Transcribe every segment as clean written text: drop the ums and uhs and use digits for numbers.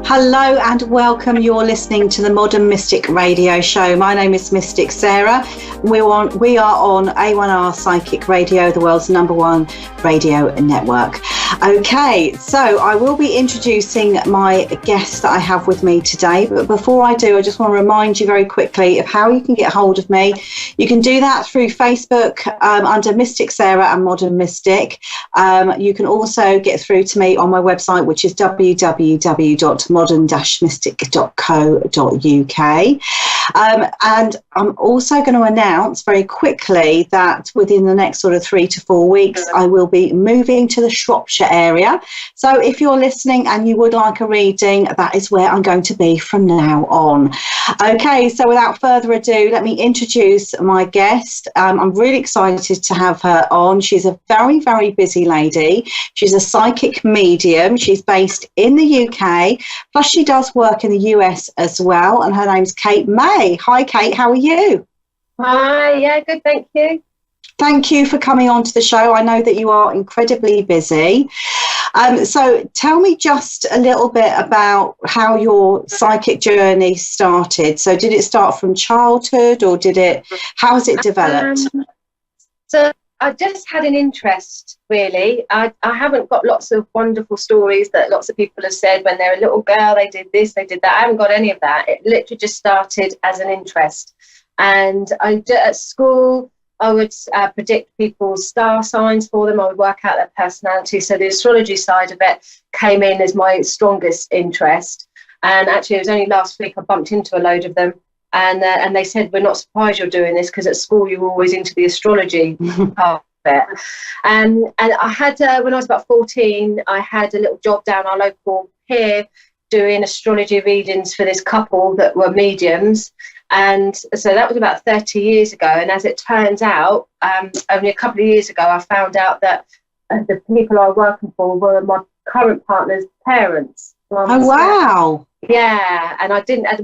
Hello and welcome. You're listening to the Modern Mystic Radio Show. My name is Mystic Saira. We are on A1R Psychic Radio, the world's #1 radio network. Okay, so I will be introducing my guest that I have with me today. But before I do, I just want to remind you very quickly of how you can get hold of me. You can do that through Facebook under Mystic Saira and Modern Mystic. You can also get through to me on my website, which is www.modern-mystic.co.uk. And I'm also going to announce very quickly that within the next sort of 3 to 4 weeks, I will be moving to the Shropshire area. So if you're listening and you would like a reading, that is where I'm going to be from now on. Okay, so without further ado, let me introduce my guest. I'm really excited to have her on. She's a very, very busy lady. She's a psychic medium. She's based in the UK, plus she does work in the US as well, and her name's Kate May. Hi, Kate, how are you? Hi, yeah, good, thank you. Thank you for coming on to the show. I know that you are incredibly busy. So tell me just a little bit about how your psychic journey started. So did it start from childhood, or how has it developed? So I just had an interest, really. I haven't got lots of wonderful stories that lots of people have said when they're a little girl, they did this, they did that. I haven't got any of that. It literally just started as an interest. And at school, I would predict people's star signs for them. I would work out their personality. So the astrology side of it came in as my strongest interest. And actually, it was only last week I bumped into a load of them. And they said, we're not surprised you're doing this, because at school you were always into the astrology part of it. And I had, when I was about 14, I had a little job down our local pier doing astrology readings for this couple that were mediums. And so that was about 30 years ago. And as it turns out, only a couple of years ago, I found out that the people I was working for were my current partner's parents. Oh, wow. Yeah. And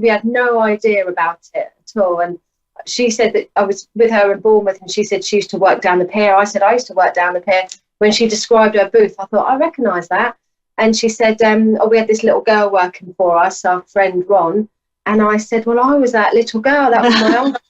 we had no idea about it at all. And she said that I was with her in Bournemouth, and she said she used to work down the pier. I said I used to work down the pier. When she described her booth, I thought, I recognise that. And she said, we had this little girl working for us, our friend Ron. And I said, well, I was that little girl. That was my uncle.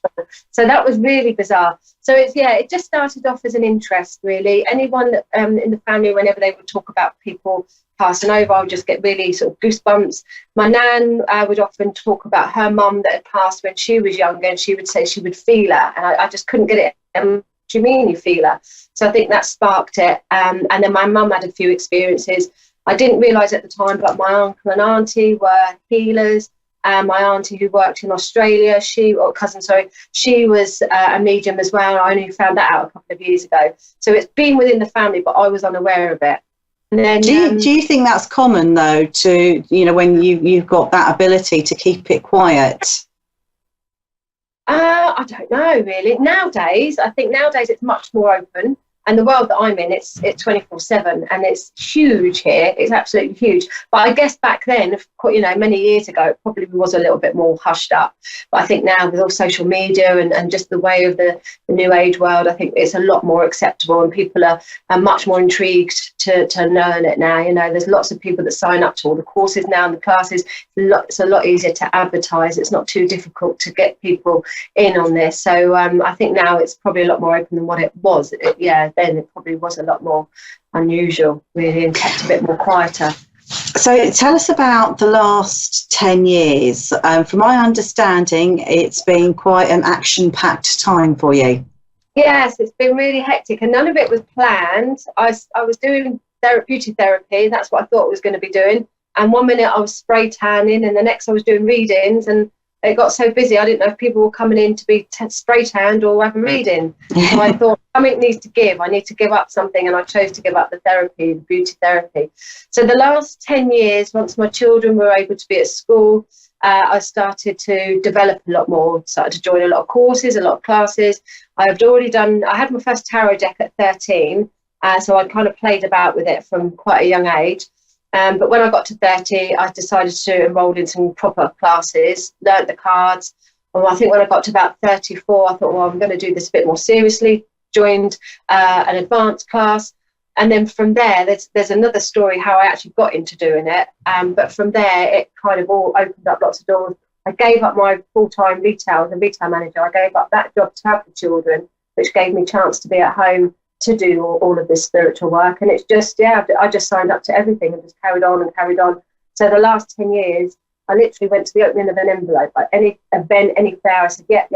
So that was really bizarre. So it just started off as an interest, really. Anyone in the family, whenever they would talk about people passing over, I would just get really sort of goosebumps. My nan would often talk about her mum that had passed when she was younger, and she would say she would feel her. And I just couldn't get it. What do you mean you feel her? So I think that sparked it. And then my mum had a few experiences. I didn't realise at the time, but my uncle and auntie were healers. My auntie who worked in Australia, she was a medium as well. I only found that out a couple of years ago. So it's been within the family, but I was unaware of it. And then, do you think that's common, though, to, when you've got that ability to keep it quiet? I don't know, really. I think nowadays it's much more open. And the world that I'm in, it's 24/7, and it's huge here. It's absolutely huge. But I guess back then, many years ago, it probably was a little bit more hushed up. But I think now with all social media and just the way of the new age world, I think it's a lot more acceptable, and people are much more intrigued to learn it now. There's lots of people that sign up to all the courses now and the classes. It's a lot easier to advertise. It's not too difficult to get people in on this. So I think now it's probably a lot more open than what it was. Then it probably was a lot more unusual, really, and kept a bit more quieter. So tell us about the last 10 years. From my understanding, it's been quite an action-packed time for you. Yes, it's been really hectic, and none of it was planned. I was doing beauty therapy. That's what I thought I was going to be doing. And one minute I was spray tanning, and the next I was doing readings, and it got so busy I didn't know if people were coming in to be spray tanned or have a reading. So I thought something needs to give. I need to give up something, and I chose to give up the therapy, the beauty therapy. So the last 10 years, once my children were able to be at school, I started to develop a lot more, started to join a lot of courses, a lot of classes. I had my first tarot deck at 13, so I kind of played about with it from quite a young age. But when I got to 30, I decided to enroll in some proper classes, learnt the cards. Well, I think when I got to about 34, I thought, well, I'm going to do this a bit more seriously, joined an advanced class. And then from there, there's another story how I actually got into doing it. But from there, it kind of all opened up lots of doors. I gave up my full-time retail as a retail manager. I gave up that job to have the children, which gave me a chance to be at home to do all of this spiritual work. And it's just, I just signed up to everything and just carried on and carried on. So the last 10 years, I literally went to the opening of an envelope, like any event, any fair. I said, yeah,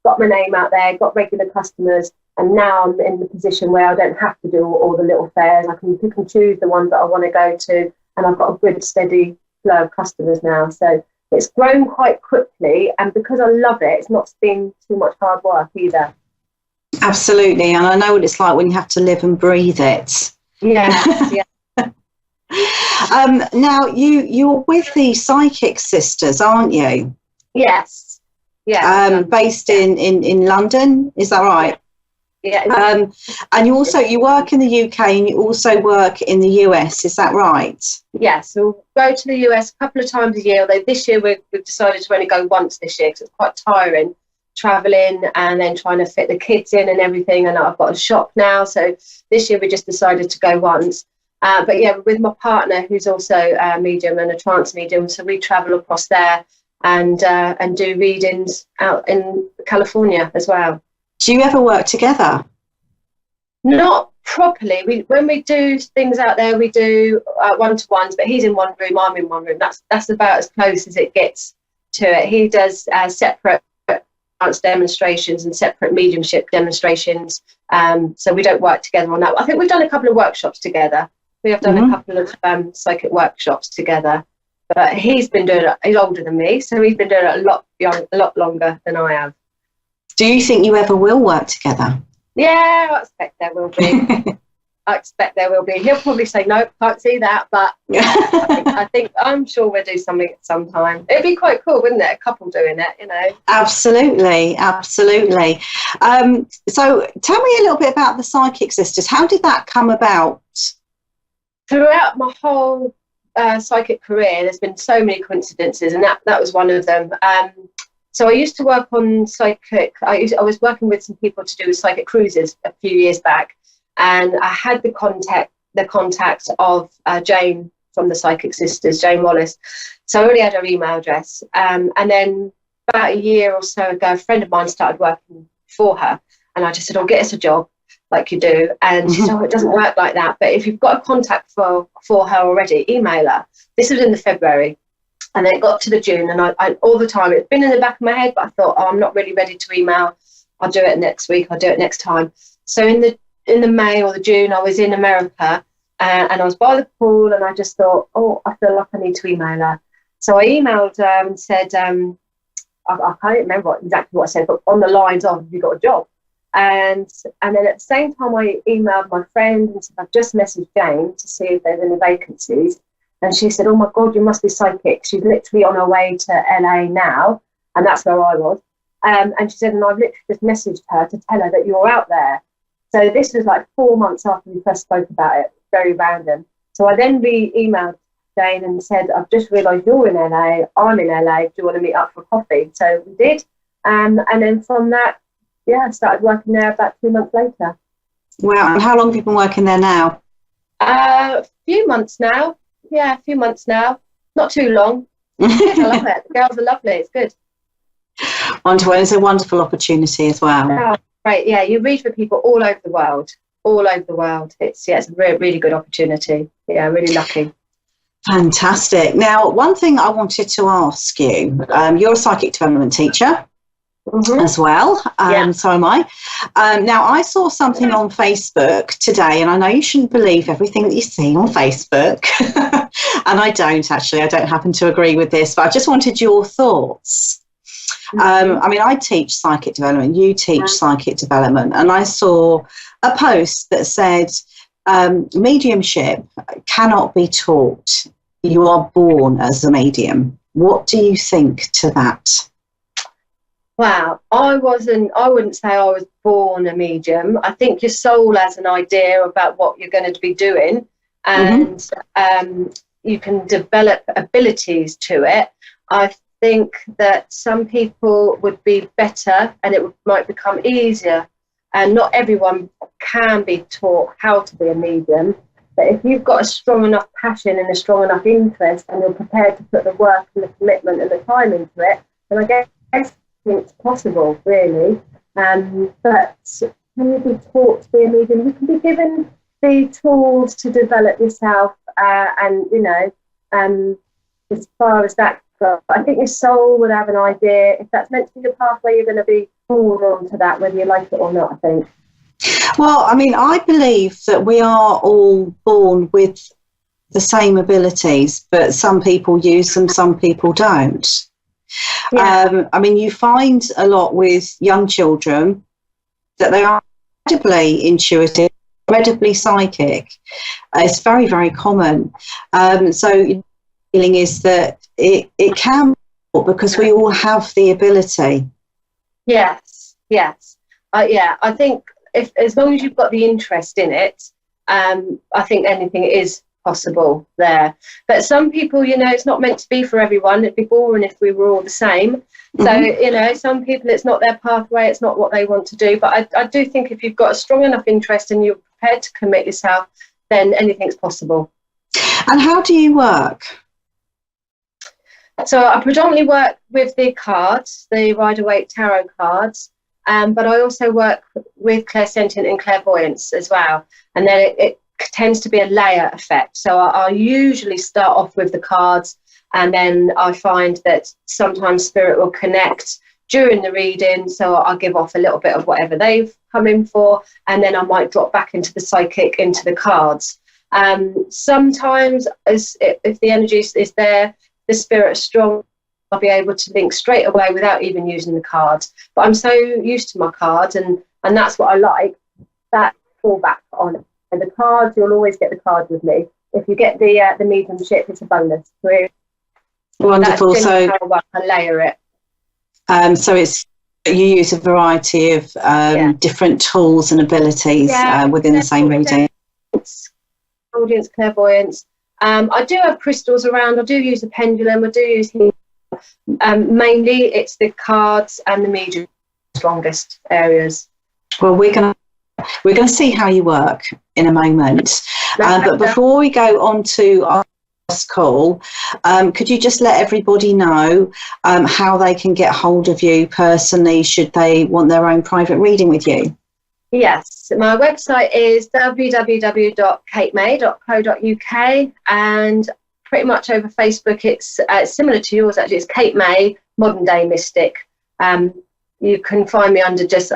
got my name out there, got regular customers. And now I'm in the position where I don't have to do all the little fairs. I can pick and choose the ones that I want to go to. And I've got a good, steady flow of customers now. So it's grown quite quickly. And because I love it, it's not been too much hard work either. Absolutely. And I know what it's like when you have to live and breathe it. Yeah. Now, you're with the Psychic Sisters, aren't you? Yes. Yeah. Based in London, is that right? Yeah. And you work in the UK and you also work in the US, is that right? Yes, we'll go to the US a couple of times a year, although this year we've decided to only go once this year because it's quite tiring travelling and then trying to fit the kids in and everything. And I've got a shop now, so this year we just decided to go once. But yeah, with my partner, who's also a medium and a trance medium, so we travel across there and do readings out in California as well. Do you ever work together? Not properly. When we do things out there, we do one-to-ones, but he's in one room, I'm in one room. That's about as close as it gets to it. He does separate dance demonstrations and separate mediumship demonstrations. So we don't work together on that. I think we've done a couple of workshops together. We have done a couple of psychic workshops together. But he's been doing it. He's older than me, so he's been doing it a lot longer than I have. Do you think you ever will work together? Yeah, I expect there will be. He'll probably say, no, can't see that. But I'm sure we'll do something at some time. It'd be quite cool, wouldn't it? A couple doing it, you know. Absolutely. So tell me a little bit about the Psychic Sisters. How did that come about? Throughout my whole psychic career, there's been so many coincidences, and that was one of them. So I used to work on psychic. I was working with some people to do with psychic cruises a few years back, and I had the contact of Jane from the Psychic Sisters, Jane Wallace. So I already had her email address. And then about a year or so ago, a friend of mine started working for her, and I just said, "Oh, get us a job like you do." And she said, "Oh, it doesn't work like that. But if you've got a contact for her already, email her." This was in the February. And then it got to the June, and I all the time, it's been in the back of my head, but I thought, I'm not really ready to email. I'll do it next week. I'll do it next time. So in the May or the June, I was in America, and I was by the pool, and I just thought, I feel like I need to email her. So I emailed her and said, I can't remember exactly what I said, but on the lines of, have you got a job? And then at the same time, I emailed my friend and said, I've just messaged Jane to see if there's any vacancies. And she said, "Oh my God, you must be psychic." She's literally on her way to LA now, and that's where I was. And she said, "And I've literally just messaged her to tell her that you're out there." So this was like 4 months after we first spoke about it. Very random. So I then emailed Jane and said, "I've just realised you're in LA. I'm in LA. Do you want to meet up for coffee?" So we did. And then from that, I started working there about 2 months later. Wow. And how long have you been working there now? A few months now. Yeah, a few months now. Not too long. I love it. The girls are lovely. It's good. Wonderful. It's a wonderful opportunity as well. Oh, right. Yeah, you read for people all over the world. It's a really good opportunity. Yeah, really lucky. Fantastic. Now, one thing I wanted to ask you, you're a psychic development teacher. As well, so am I. Now, I saw something on Facebook today, and I know you shouldn't believe everything that you see on Facebook, and I don't happen to agree with this, but I just wanted your thoughts. I mean, I teach psychic development, you teach psychic development, and I saw a post that said, mediumship cannot be taught. You are born as a medium. What do you think to that? Wow, I wouldn't say I was born a medium. I think your soul has an idea about what you're going to be doing, and you can develop abilities to it. I think that some people would be better, and it might become easier and not everyone can be taught how to be a medium. But if you've got a strong enough passion and a strong enough interest, and you're prepared to put the work and the commitment and the time into it, then I guess it's possible, really. But can you be taught to be a medium? You can be given the tools to develop yourself, and as far as that goes, I think your soul would have an idea if that's meant to be your pathway. You're going to be pulled on to that, whether you like it or not, I think. Well, I mean, I believe that we are all born with the same abilities, but some people use them, some people don't. Yeah. I mean, you find a lot with young children that they are incredibly intuitive, incredibly psychic. It's very, very common. So the feeling is that it can be, because we all have the ability. Yes. I think if, as long as you've got the interest in it, I think anything is possible there. But some people, it's not meant to be for everyone. It'd be boring if we were all the same. So, some people, it's not their pathway, it's not what they want to do. But I do think if you've got a strong enough interest and you're prepared to commit yourself, then anything's possible. And how do you work? So I predominantly work with the cards, the Rider-Waite tarot cards, but I also work with clairsentient and clairvoyance as well. And then it tends to be a layer effect. So I usually start off with the cards, and then I find that sometimes spirit will connect during the reading. So I'll give off a little bit of whatever they've come in for, and then I might drop back into the psychic, into the cards. Sometimes if the energy is there, the spirit is strong, I'll be able to link straight away without even using the cards. But I'm so used to my cards, and that's what I like, that fallback on it. And the cards, you'll always get the cards with me. If you get the mediumship, it's a bonus. Wonderful. So I layer it. So you use a variety of different tools and abilities within the same reading. Audience clairvoyance. I do have crystals around. I do use a pendulum. I do use mainly it's the cards and the medium strongest areas. Well, we're going to see how you work in a moment. But before we go on to our last call, could you just let everybody know how they can get hold of you personally should they want their own private reading with you? Yes, my website is www.katemay.co.uk, and pretty much over Facebook it's similar to yours actually. It's Kate May, Modern Day Mystic. You can find me under just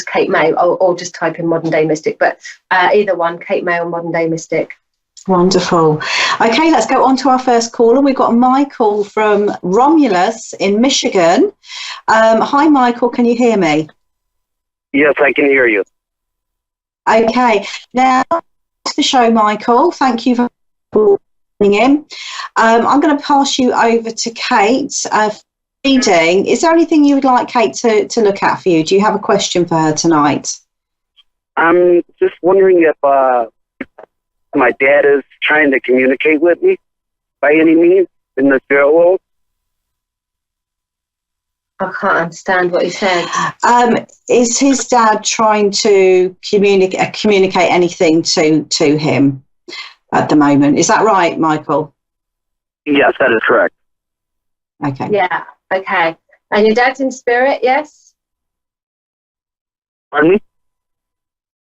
Kate May, or just type in Modern Day Mystic, but either one, Kate May or Modern Day Mystic. Wonderful. Okay, let's go on to our first caller. We've got Michael from Romulus in Michigan. Hi, Michael, can you hear me? Yes, I can hear you. Okay, now to the show, Michael. Thank you for calling in. I'm going to pass you over to Kate. Reading. Is there anything you would like Kate to look at for you? Do you have a question for her tonight? I'm just wondering if my dad is trying to communicate with me by any means in the spirit world. I can't understand what he said. Is his dad trying to communicate anything to him at the moment? Is that right, Michael? Yes, that is correct. Okay. Yeah, okay. And your dad's in spirit, yes? Pardon me?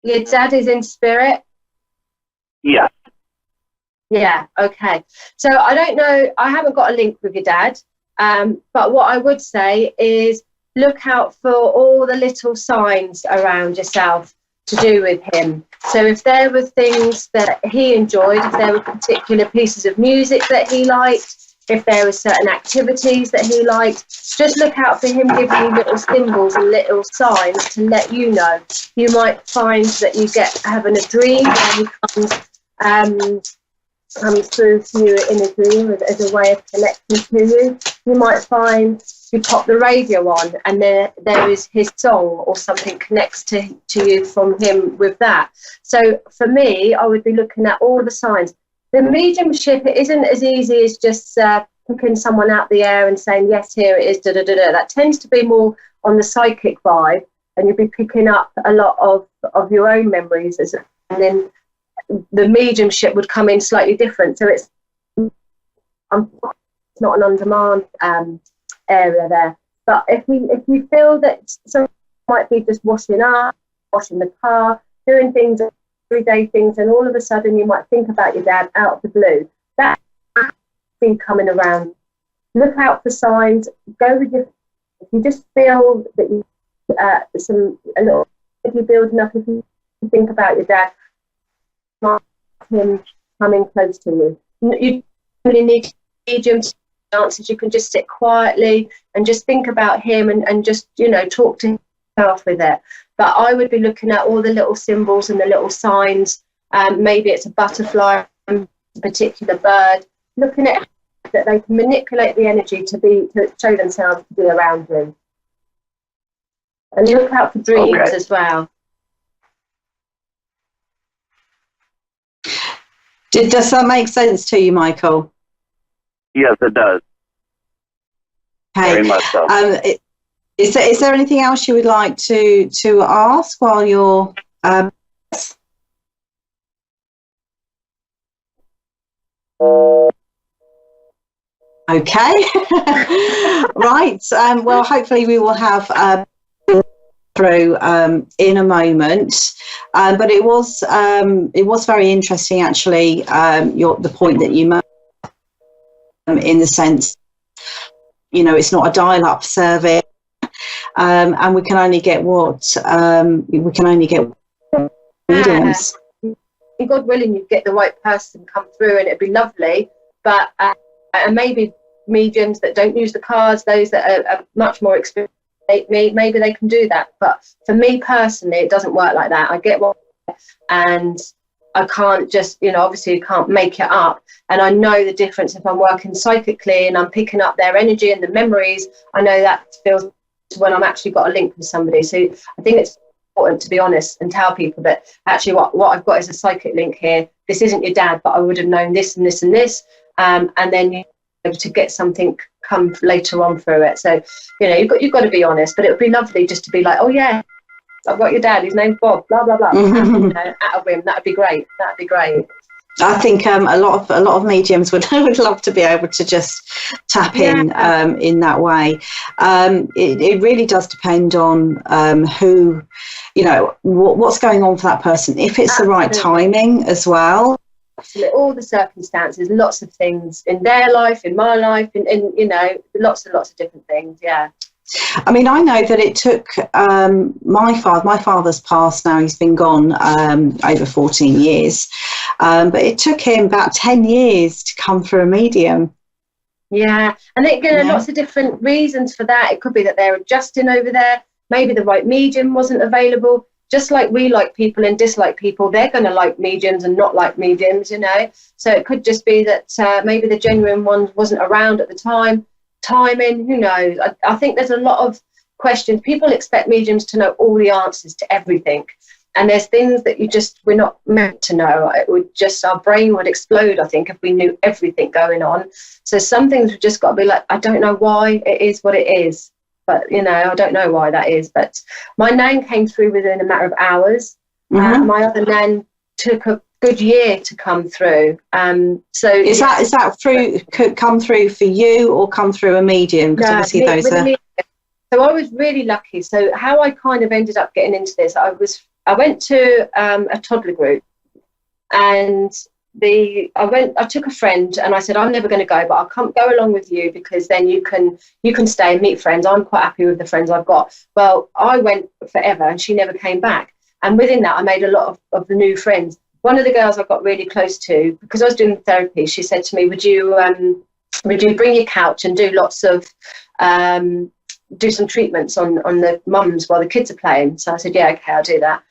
Your dad is in spirit? Yes. Yeah, okay. So I don't know, I haven't got a link with your dad. But what I would say is look out for all the little signs around yourself to do with him. So if there were things that he enjoyed, if there were particular pieces of music that he liked, if there were certain activities that he liked, just look out for him giving you little symbols and little signs to let you know. You might find that you having a dream where he comes through to you in a dream as a way of connecting to you. You might find you pop the radio on and there is his song or something connects to you from him with that. So for me, I would be looking at all the signs. The mediumship, it isn't as easy as just picking someone out the air and saying, yes, here it is, da-da-da-da. That tends to be more on the psychic vibe. and you'd be picking up a lot of your own memories, and then the mediumship would come in slightly different. So it's not an on-demand area there. But if you feel that some might be just washing up, washing the car, doing things, everyday things, and all of a sudden you might think about your dad out of the blue, that's been coming around. Look out for signs. Go with your. If you just feel that you if you're building up, if you think about your dad, him coming close to you. You really need medium answers. You can just sit quietly and just think about him and just, talk to himself with it. But I would be looking at all the little symbols and the little signs. Maybe it's a butterfly, a particular bird. Looking at that they can manipulate the energy to show themselves to be around you. And look out for dreams as well. Does that make sense to you, Michael? Yes, it does. Okay. Very much so. Is there anything else you would like to ask while you're? Okay. Right. Well, hopefully we will have through in a moment. But it was very interesting, actually. The point that you made, in the sense, it's not a dial-up survey, and we can only get mediums. God willing, you'd get the right person come through, and it'd be lovely. But and maybe mediums that don't use the cards, those that are much more experienced, maybe they can do that. But for me personally, it doesn't work like that. I get what, and I can't just, obviously you can't make it up. And I know the difference if I'm working psychically and I'm picking up their energy and the memories. I know that feels when I'm actually got a link with somebody. So I think it's important to be honest and tell people that actually what I've got is a psychic link here. This isn't your dad, but I would have known this and this and this. And then you're able to get something come later on through it. So, you've got to be honest, but it would be lovely just to be like, oh yeah, I've got your dad, his name's Bob, blah, blah, blah. At a whim, that'd be great. That'd be great. I think a lot of mediums would love to be able to just tap in that way. It really does depend on who, what's going on for that person. If it's the right timing as well. All the circumstances, lots of things in their life, in my life, in lots and lots of different things. Yeah. I mean, I know that it took my father's passed now. He's been gone over 14 years, but it took him about 10 years to come through a medium. Yeah, and again, lots of different reasons for that. It could be that they're adjusting over there. Maybe the right medium wasn't available. Just like we like people and dislike people, they're going to like mediums and not like mediums, So it could just be that maybe the genuine one wasn't around at the time. Timing, who knows? I think there's a lot of questions. People expect mediums to know all the answers to everything. And there's things that we're not meant to know. Our brain would explode, I think, if we knew everything going on. So some things we've just got to be like, I don't know why it is what it is. But, I don't know why that is. But my nan came through within a matter of hours. My other nan took a good year to come through. So is that through, could come through for you or come through a medium? Because obviously those are. So I was really lucky. So how I kind of ended up getting into this, I went to a toddler group, and I took a friend and I said, I'm never going to go, but I'll go along with you because then you can stay and meet friends. I'm quite happy with the friends I've got. Well, I went forever and she never came back. And within that, I made a lot of new friends. One of the girls I got really close to, because I was doing therapy, she said to me, would you bring your couch and do lots of, do some treatments on the mums while the kids are playing? So I said, yeah, okay, I'll do that.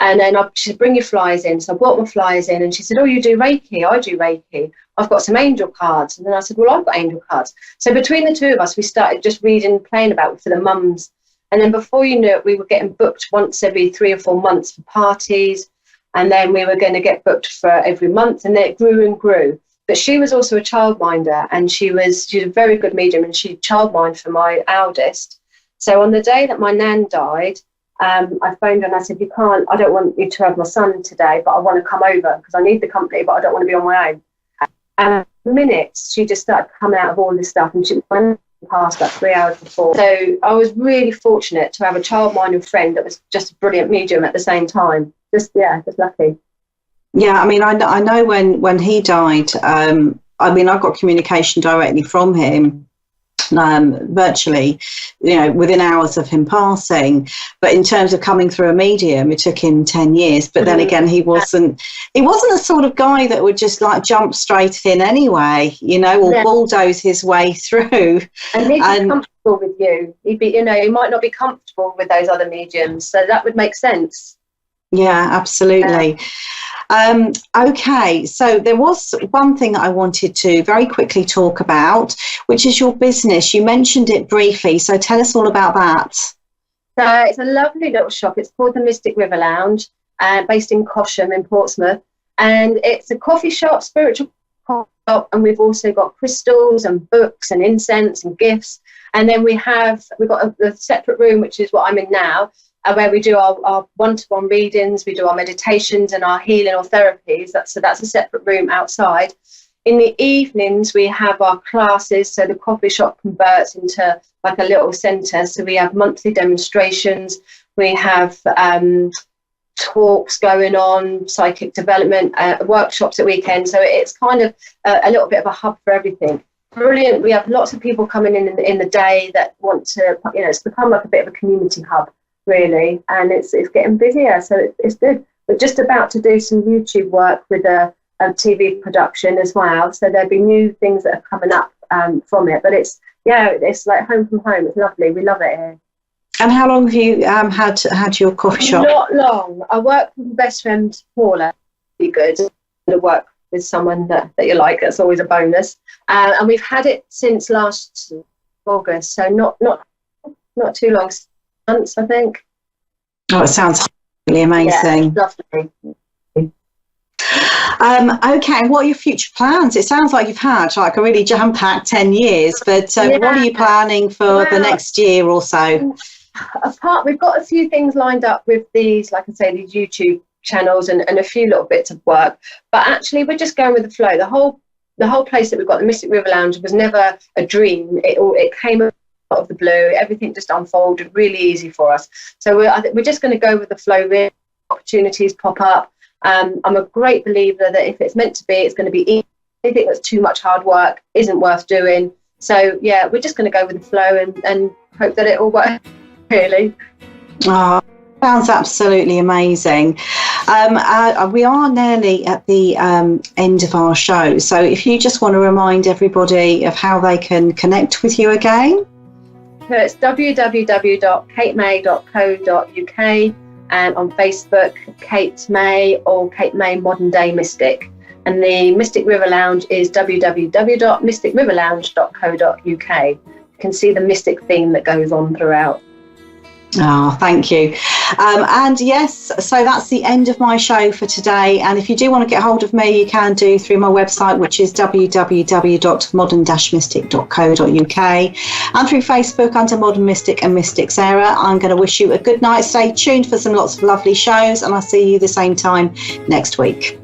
And then she said, bring your flies in. So I brought my flies in and she said, oh, you do Reiki? I do Reiki. I've got some angel cards. And then I said, well, I've got angel cards. So between the two of us, we started just reading, playing about it for the mums. And then before you knew it, we were getting booked once every 3 or 4 months for parties. And then we were going to get booked for every month. And then it grew and grew. But she was also a childminder, and she's a very good medium, and she childminded for my eldest. So on the day that my nan died, I phoned her and I said, I don't want you to have my son today, but I want to come over because I need the company, but I don't want to be on my own. And minutes, she just started coming out of all this stuff, and she went past about 3 hours before. So I was really fortunate to have a childminder friend that was just a brilliant medium at the same time. Just lucky. Yeah, I mean, I know when he died, I mean, I got communication directly from him, virtually, within hours of him passing. But in terms of coming through a medium, it took him 10 years. But then again, he wasn't the sort of guy that would just like jump straight in anyway, or bulldoze his way through. And he'd be comfortable with you. He'd be, he might not be comfortable with those other mediums. So that would make sense. Yeah, absolutely. Okay, so there was one thing that I wanted to very quickly talk about, which is your business. You mentioned it briefly, so tell us all about that. So it's a lovely little shop. It's called the Mystic River Lounge, based in Cosham in Portsmouth. And it's a coffee shop, spiritual coffee shop, and we've also got crystals and books and incense and gifts. And then we've got a separate room, which is what I'm in now, where we do our one-to-one readings, we do our meditations and our healing or therapies. That's a separate room outside. In the evenings, we have our classes, so the coffee shop converts into like a little centre. So we have monthly demonstrations, we have talks going on, psychic development, workshops at weekends. So it's kind of a little bit of a hub for everything. Brilliant. We have lots of people coming in the day that want to, it's become like a bit of a community hub, really, and it's getting busier, so it's good. We're just about to do some YouTube work with a TV production as well, so there'll be new things that are coming up from it, but it's like home from home. It's lovely. We love it here. And how long have you had your coffee shop? Not long. I work with my best friend Paula. Be good to work with someone that you like. That's always a bonus. And we've had it since last August, so not too long. Months, I think. Oh, it sounds really amazing. Yeah, lovely. Okay, what are your future plans? It sounds like you've had like a really jam-packed 10 years, but what are you planning for the next year or so? We've got a few things lined up with these, like I say, these YouTube channels and a few little bits of work, but actually we're just going with the flow. The whole place that we've got, the Mystic River Lounge, was never a dream. It came out of the blue. Everything just unfolded really easy for us. So we're just going to go with the flow. Really, opportunities pop up. I'm a great believer that if it's meant to be, it's going to be easy. Anything that's too much hard work isn't worth doing. So yeah, we're just going to go with the flow and hope that it all works. Really. Oh, sounds absolutely amazing. We are nearly at the end of our show. So if you just want to remind everybody of how they can connect with you again. So it's www.katemay.co.uk, and on Facebook, Kate May or Kate May Modern Day Mystic. And the Mystic River Lounge is www.mysticriverlounge.co.uk. You can see the mystic theme that goes on throughout. Oh, thank you. And yes, so that's the end of my show for today. And if you do want to get hold of me, you can do through my website, which is www.modern-mystic.co.uk, and through Facebook under Modern Mystic and Mystic Saira. I'm going to wish you a good night. Stay tuned for lots of lovely shows, and I'll see you the same time next week.